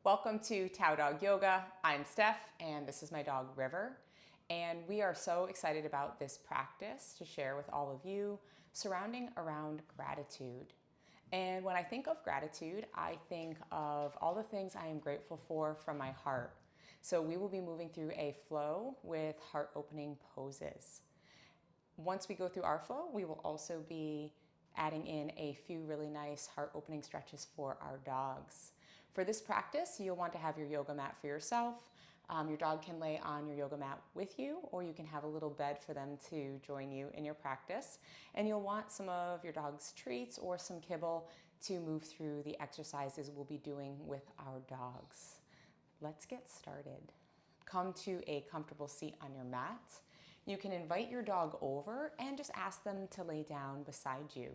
Welcome to TAO Dog Yoga. I'm Steph and this is my dog River. And we are so excited about this practice to share with all of you surrounding around gratitude. And when I think of gratitude, I think of all the things I am grateful for from my heart. So we will be moving through a flow with heart opening poses. Once we go through our flow, we will also be adding in a few really nice heart opening stretches for our dogs. For this practice, you'll want to have your yoga mat for yourself. Your dog can lay on your yoga mat with you, or you can have a little bed for them to join you in your practice. And you'll want some of your dog's treats or some kibble to move through the exercises we'll be doing with our dogs. Let's get started. Come to a comfortable seat on your mat. You can invite your dog over and just ask them to lay down beside you.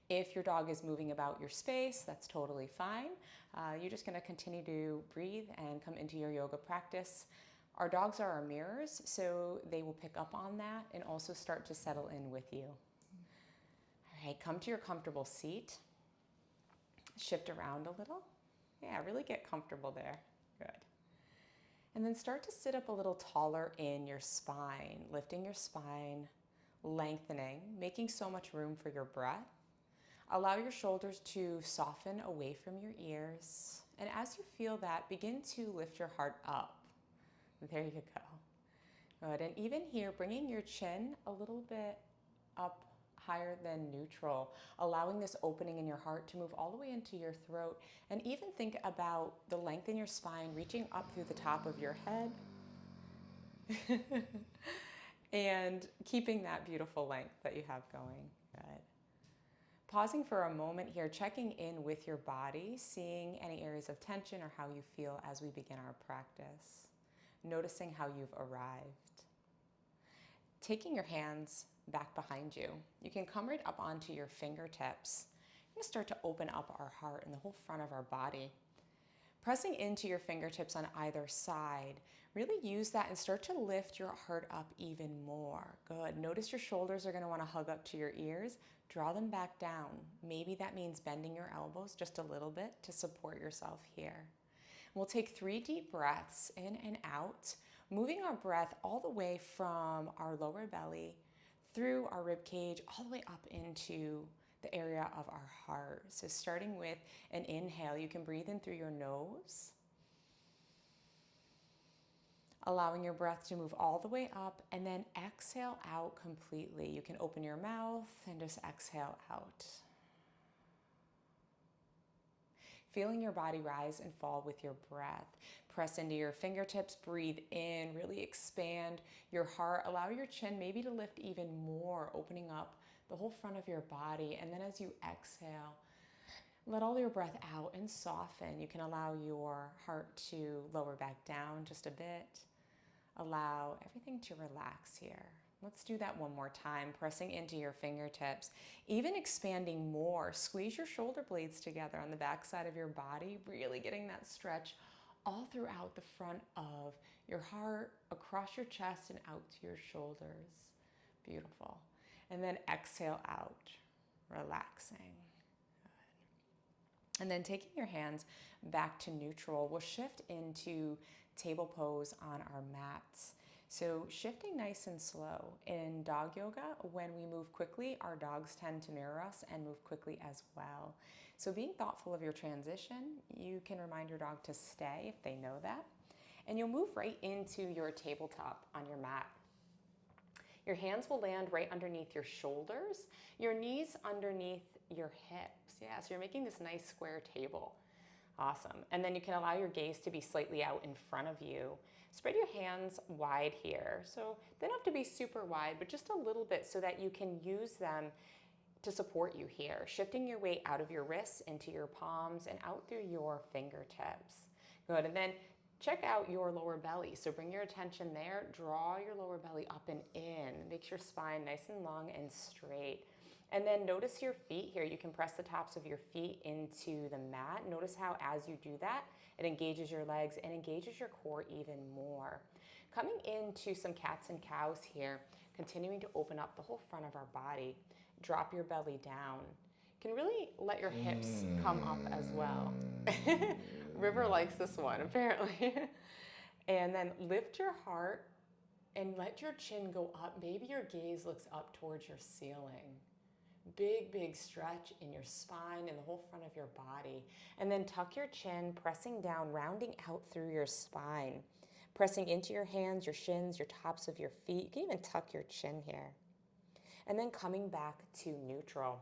If your dog is moving about your space, that's totally fine. You're just going to continue to breathe and come into your yoga practice. Our dogs are our mirrors, so they will pick up on that and also start to settle in with you. All right, come to your comfortable seat. Shift around a little. Yeah, really get comfortable there. Good. And then start to sit up a little taller in your spine, lifting your spine, lengthening, making so much room for your breath. Allow your shoulders to soften away from your ears. And as you feel that, begin to lift your heart up. There you go. Good. And even here, bringing your chin a little bit up higher than neutral, allowing this opening in your heart to move all the way into your throat. And even think about the length in your spine, reaching up through the top of your head. And keeping that beautiful length that you have going. Good. Pausing for a moment here, checking in with your body, seeing any areas of tension or how you feel as we begin our practice. Noticing how you've arrived. Taking your hands back behind you, you can come right up onto your fingertips. We're going to start to open up our heart and the whole front of our body. Pressing into your fingertips on either side, really use that and start to lift your heart up even more. Good. Notice your shoulders are going to want to hug up to your ears. Draw them back down. Maybe that means bending your elbows just a little bit to support yourself here. We'll take 3 deep breaths in and out, moving our breath all the way from our lower belly through our rib cage, all the way up into the area of our heart. So starting with an inhale, you can breathe in through your nose, allowing your breath to move all the way up, and then exhale out completely. You can open your mouth and just exhale out. Feeling your body rise and fall with your breath. Press into your fingertips, breathe in, really expand your heart. Allow your chin maybe to lift even more, opening up the whole front of your body. And then as you exhale, let all your breath out and soften. You can allow your heart to lower back down just a bit. Allow everything to relax here. Let's do that one more time, pressing into your fingertips, even expanding more. Squeeze your shoulder blades together on the back side of your body, really getting that stretch all throughout the front of your heart, across your chest and out to your shoulders. Beautiful. And then exhale out, relaxing. Good. And then taking your hands back to neutral, we'll shift into table pose on our mats. So shifting nice and slow. In dog yoga, when we move quickly, our dogs tend to mirror us and move quickly as well. So being thoughtful of your transition, you can remind your dog to stay if they know that. And you'll move right into your tabletop on your mat. Your hands will land right underneath your shoulders, your knees underneath your hips. Yeah, so you're making this nice square table. Awesome. And then you can allow your gaze to be slightly out in front of you. Spread your hands wide here. So they don't have to be super wide, but just a little bit so that you can use them to support you here. Shifting your weight out of your wrists into your palms and out through your fingertips. Good. And then check out your lower belly. So bring your attention there. Draw your lower belly up and in. Make your spine nice and long and straight. And then notice your feet here. You can press the tops of your feet into the mat. Notice how as you do that, it engages your legs and engages your core even more. Coming into some cats and cows here, continuing to open up the whole front of our body. Drop your belly down. You You can really let your hips come up as well. River likes this one, apparently. And then lift your heart and let your chin go up. Maybe your gaze looks up towards your ceiling. Big, big stretch in your spine and the whole front of your body. And then tuck your chin, pressing down, rounding out through your spine. Pressing into your hands, your shins, your tops of your feet. You can even tuck your chin here. And then coming back to neutral.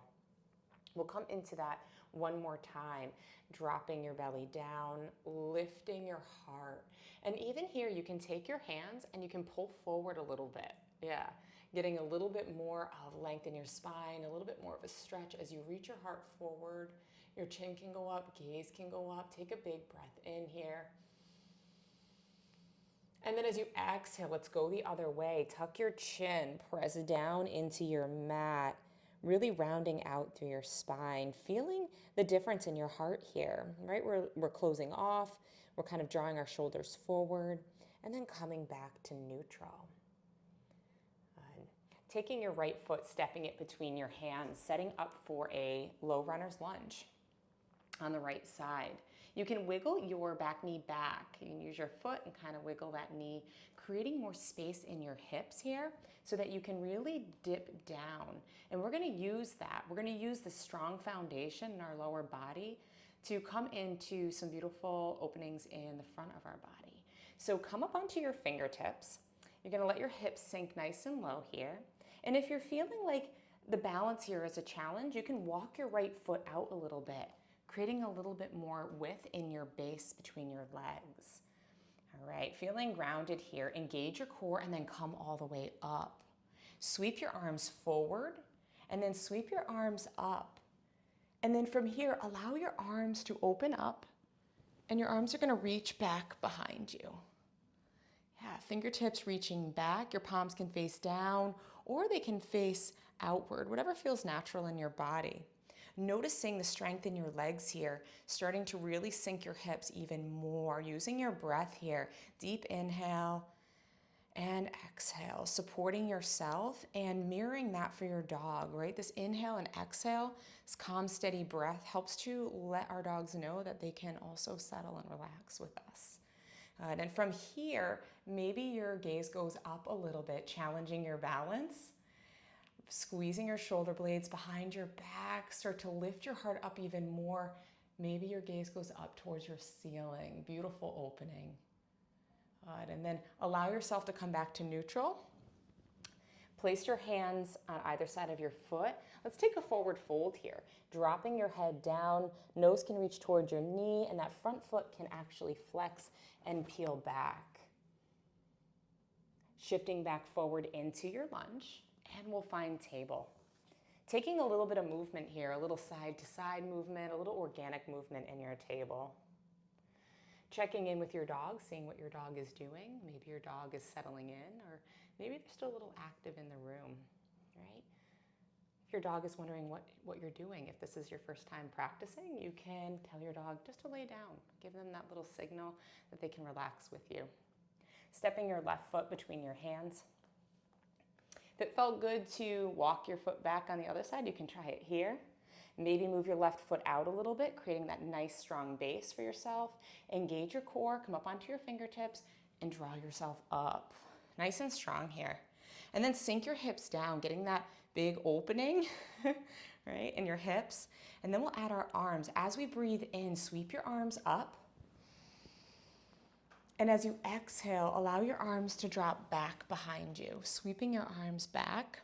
We'll come into that one more time, dropping your belly down, lifting your heart. And even here, you can take your hands and you can pull forward a little bit. Yeah, getting a little bit more of length in your spine, a little bit more of a stretch as you reach your heart forward. Your chin can go up, gaze can go up. Take a big breath in here. And then as you exhale, let's go the other way. Tuck your chin, press down into your mat, really rounding out through your spine, feeling the difference in your heart here, right? We're closing off, we're kind of drawing our shoulders forward, and then coming back to neutral. Taking your right foot, stepping it between your hands, setting up for a low runner's lunge on the right side. You can wiggle your back knee back. You can use your foot and kind of wiggle that knee, creating more space in your hips here so that you can really dip down. And we're gonna use that. We're gonna use the strong foundation in our lower body to come into some beautiful openings in the front of our body. So come up onto your fingertips. You're gonna let your hips sink nice and low here. And if you're feeling like the balance here is a challenge, you can walk your right foot out a little bit, creating a little bit more width in your base between your legs. All right, feeling grounded here, engage your core and then come all the way up. Sweep your arms forward and then sweep your arms up. And then from here, allow your arms to open up and your arms are gonna reach back behind you. Yeah, fingertips reaching back, your palms can face down or they can face outward, whatever feels natural in your body. Noticing the strength in your legs here, starting to really sink your hips even more, using your breath here. Deep inhale and exhale, supporting yourself and mirroring that for your dog, right? This inhale and exhale, this calm, steady breath helps to let our dogs know that they can also settle and relax with us. And from here, maybe your gaze goes up a little bit, challenging your balance. Squeezing your shoulder blades behind your back, start to lift your heart up even more. Maybe your gaze goes up towards your ceiling. Beautiful opening. Good. And then allow yourself to come back to neutral. Place your hands on either side of your foot. Let's take a forward fold here. Dropping your head down, nose can reach towards your knee, and that front foot can actually flex and peel back. Shifting back forward into your lunge. And we'll find table. Taking a little bit of movement here, a little side to side movement, a little organic movement in your table. Checking in with your dog, seeing what your dog is doing. Maybe your dog is settling in, or maybe they're still a little active in the room, right? If your dog is wondering what you're doing, if this is your first time practicing, you can tell your dog just to lay down. Give them that little signal that they can relax with you. Stepping your left foot between your hands. If it felt good to walk your foot back on the other side, you can try it here. Maybe move your left foot out a little bit, creating that nice strong base for yourself. Engage your core, come up onto your fingertips, and draw yourself up. Nice and strong here. And then sink your hips down, getting that big opening, right, in your hips. And then we'll add our arms. As we breathe in, sweep your arms up. And as you exhale, allow your arms to drop back behind you, sweeping your arms back.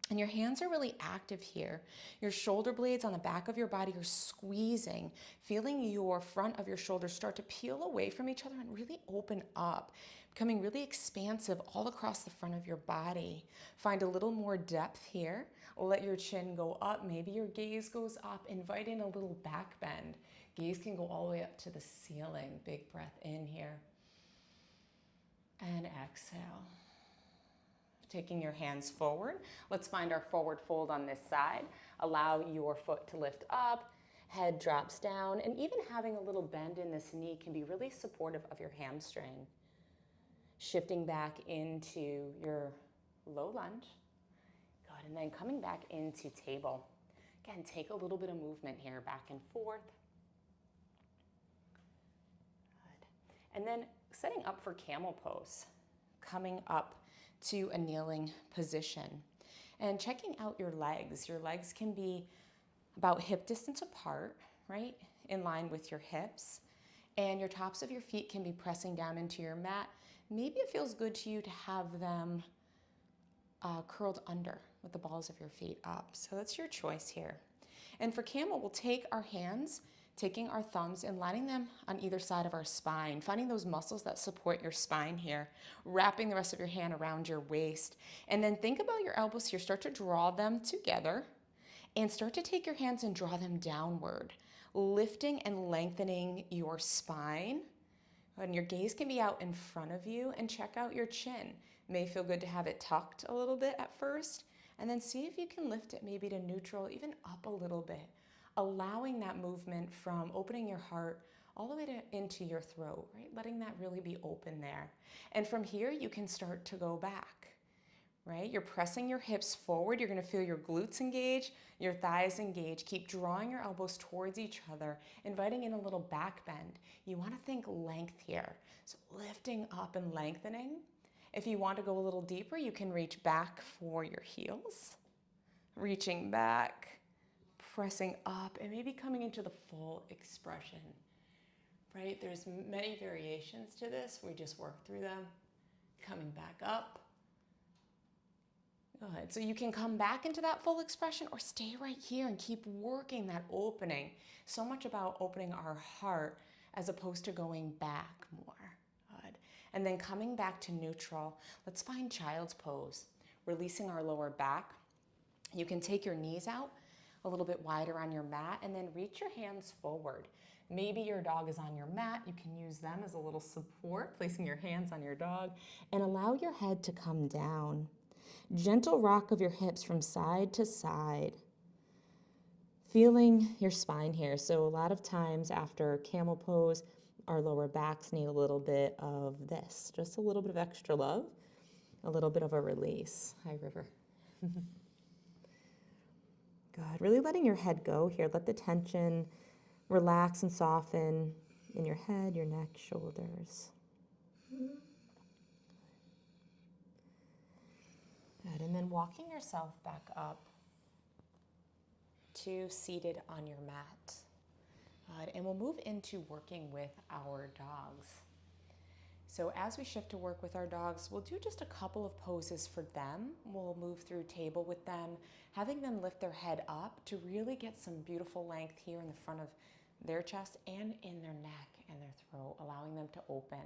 And your hands are really active here. Your shoulder blades on the back of your body are squeezing, feeling your front of your shoulders start to peel away from each other and really open up, becoming really expansive all across the front of your body. Find a little more depth here. Let your chin go up. Maybe your gaze goes up. Invite in a little back bend. Gaze can go all the way up to the ceiling. Big breath in here. And exhale. Taking your hands forward. Let's find our forward fold on this side. Allow your foot to lift up. Head drops down. And even having a little bend in this knee can be really supportive of your hamstring. Shifting back into your low lunge. Good. And then coming back into table. Again, take a little bit of movement here, back and forth. Good. And then setting up for camel pose, coming up to a kneeling position and checking out your legs. Your legs can be about hip distance apart, right? In line with your hips. And your tops of your feet can be pressing down into your mat. Maybe it feels good to you to have them curled under with the balls of your feet up. So that's your choice here. And for camel, we'll take our hands, taking our thumbs and lining them on either side of our spine, finding those muscles that support your spine here, wrapping the rest of your hand around your waist. And then think about your elbows here. Start to draw them together and start to take your hands and draw them downward, lifting and lengthening your spine. And your gaze can be out in front of you, and check out your chin. It may feel good to have it tucked a little bit at first, and then see if you can lift it maybe to neutral, even up a little bit, allowing that movement from opening your heart all the way into your throat, right? Letting that really be open there. And from here, you can start to go back, right? You're pressing your hips forward. You're gonna feel your glutes engage, your thighs engage. Keep drawing your elbows towards each other, inviting in a little back bend. You wanna think length here. So lifting up and lengthening. If you want to go a little deeper, you can reach back for your heels, reaching back, pressing up, and maybe coming into the full expression, right? There's many variations to this. We just work through them. Coming back up. Good. So you can come back into that full expression or stay right here and keep working that opening. So much about opening our heart as opposed to going back more. Good. And then coming back to neutral, let's find child's pose. Releasing our lower back. You can take your knees out a little bit wider on your mat and then reach your hands forward. Maybe your dog is on your mat. You can use them as a little support, placing your hands on your dog, and allow your head to come down. Gentle rock of your hips from side to side. Feeling your spine here. So a lot of times after camel pose, our lower backs need a little bit of this. Just a little bit of extra love, a little bit of a release. Hi, River. Good. Really letting your head go here. Let the tension relax and soften in your head, your neck, shoulders. Good. And then walking yourself back up to seated on your mat. Good. And we'll move into working with our dogs. So as we shift to work with our dogs, we'll do just a couple of poses for them. We'll move through table with them, having them lift their head up to really get some beautiful length here in the front of their chest and in their neck and their throat, allowing them to open.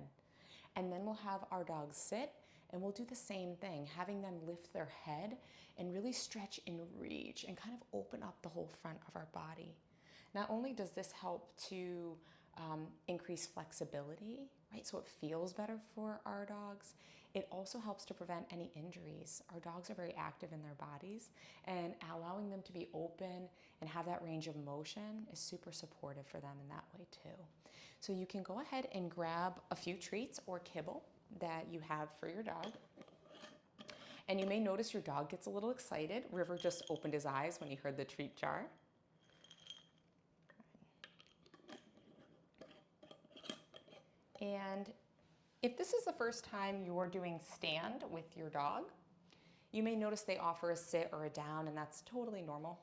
And then we'll have our dogs sit, and we'll do the same thing, having them lift their head and really stretch and reach and kind of open up the whole front of our body. Not only does this help to increase flexibility, right? So it feels better for our dogs. It also helps to prevent any injuries. Our dogs are very active in their bodies, and allowing them to be open and have that range of motion is super supportive for them in that way too. So you can go ahead and grab a few treats or kibble that you have for your dog. And you may notice your dog gets a little excited. River just opened his eyes when he heard the treat jar. And if this is the first time you're doing stand with your dog, you may notice they offer a sit or a down, and that's totally normal,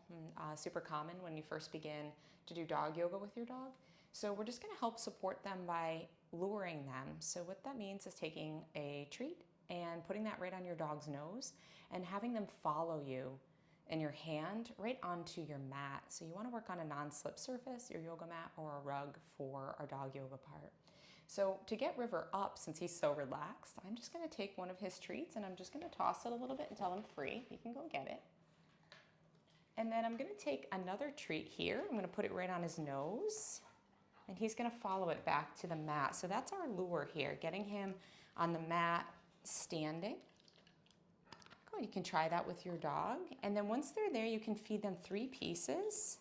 super common when you first begin to do dog yoga with your dog. So we're just gonna help support them by luring them. So what that means is taking a treat and putting that right on your dog's nose and having them follow you and your hand right onto your mat. So you wanna work on a non-slip surface, your yoga mat or a rug for our dog yoga part. So to get River up, since he's so relaxed, I'm just gonna take one of his treats and I'm just gonna toss it a little bit until I'm free. He can go get it. And then I'm gonna take another treat here. I'm gonna put it right on his nose, and he's gonna follow it back to the mat. So that's our lure here, getting him on the mat, standing. Good, you can try that with your dog. And then once they're there, you can feed them 3 pieces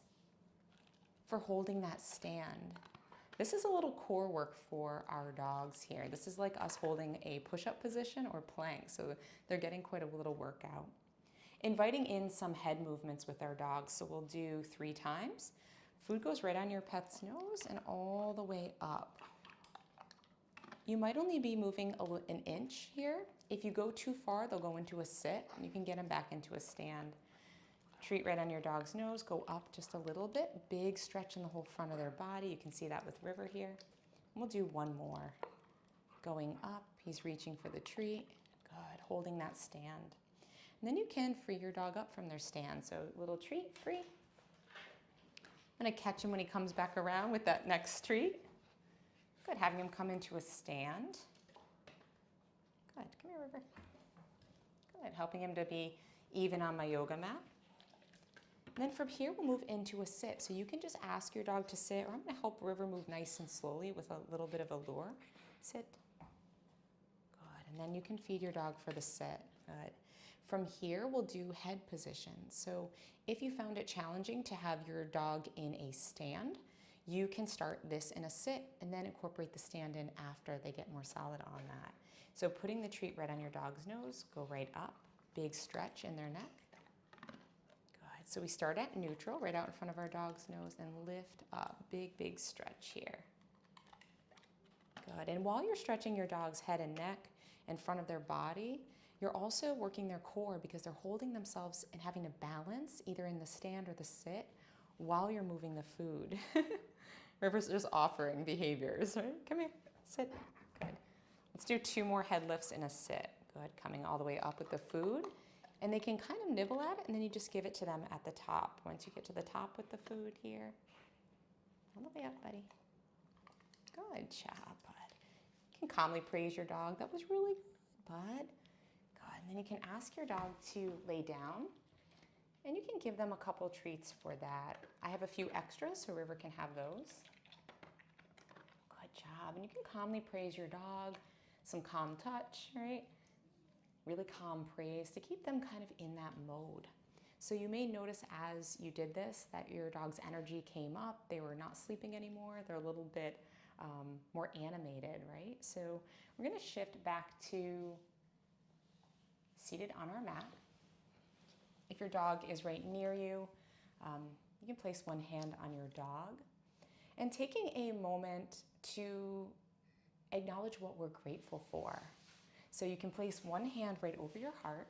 for holding that stand. This is a little core work for our dogs here. This is like us holding a push-up position or plank, so they're getting quite a little workout. Inviting in some head movements with our dogs. So we'll do 3 times. Food goes right on your pet's nose and all the way up. You might only be moving an inch here. If you go too far, they'll go into a sit, and you can get them back into a stand. Treat right on your dog's nose, go up just a little bit. Big stretch in the whole front of their body. You can see that with River here. And we'll do one more. Going up, he's reaching for the treat. Good, holding that stand. And then you can free your dog up from their stand. So little treat, free. I'm gonna catch him when he comes back around with that next treat. Good, having him come into a stand. Good, come here, River. Good, helping him to be even on my yoga mat. And then from here, we'll move into a sit. So you can just ask your dog to sit, or I'm gonna help River move nice and slowly with a little bit of a lure. Sit. Good, and then you can feed your dog for the sit. Good. From here, we'll do head positions. So if you found it challenging to have your dog in a stand, you can start this in a sit and then incorporate the stand in after they get more solid on that. So putting the treat right on your dog's nose, go right up, big stretch in their neck. Good, so we start at neutral, right out in front of our dog's nose, and lift up, big, big stretch here. Good, and while you're stretching your dog's head and neck in front of their body, you're also working their core because they're holding themselves and having to balance either in the stand or the sit while you're moving the food. River's just offering behaviors, right? Come here, sit. Good. Let's do 2 more head lifts in a sit. Good, coming all the way up with the food. And they can kind of nibble at it, and then you just give it to them at the top. Once you get to the top with the food here. All the way up, buddy. Good job, bud. You can calmly praise your dog. That was really good, bud. Good, and then you can ask your dog to lay down. And you can give them a couple treats for that. I have a few extras, so River can have those. Good job. And you can calmly praise your dog. Some calm touch, right? Really calm praise to keep them kind of in that mode. So you may notice as you did this that your dog's energy came up. They were not sleeping anymore. They're a little bit more animated, right? So we're going to shift back to seated on our mat. If your dog is right near you, you can place one hand on your dog and taking a moment to acknowledge what we're grateful for. So you can place one hand right over your heart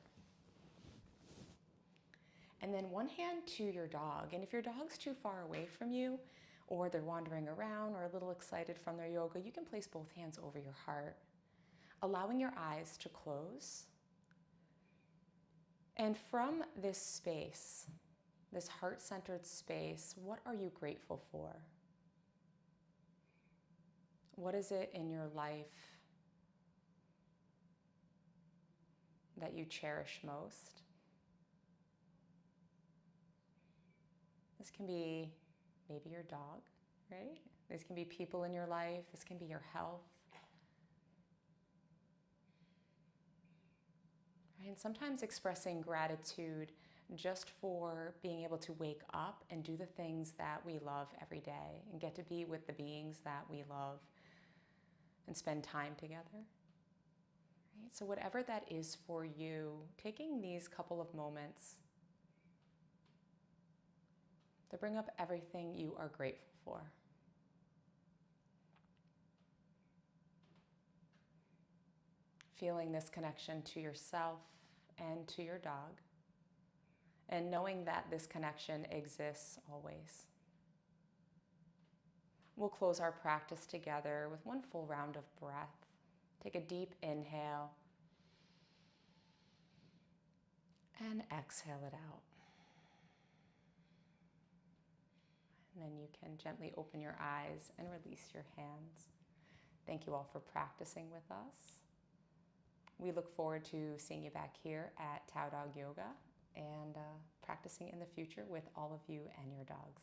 and then one hand to your dog. And if your dog's too far away from you or they're wandering around or a little excited from their yoga, you can place both hands over your heart, allowing your eyes to close. And from this space, this heart-centered space, what are you grateful for? What is it in your life that you cherish most? This can be maybe your dog, right? This can be people in your life. This can be your health. And sometimes expressing gratitude just for being able to wake up and do the things that we love every day and get to be with the beings that we love and spend time together. Right? So whatever that is for you, taking these couple of moments to bring up everything you are grateful for. Feeling this connection to yourself and to your dog, and knowing that this connection exists always. We'll close our practice together with one full round of breath. Take a deep inhale and exhale it out. And then you can gently open your eyes and release your hands. Thank you all for practicing with us. We look forward to seeing you back here at TAO Dog Yoga and practicing in the future with all of you and your dogs.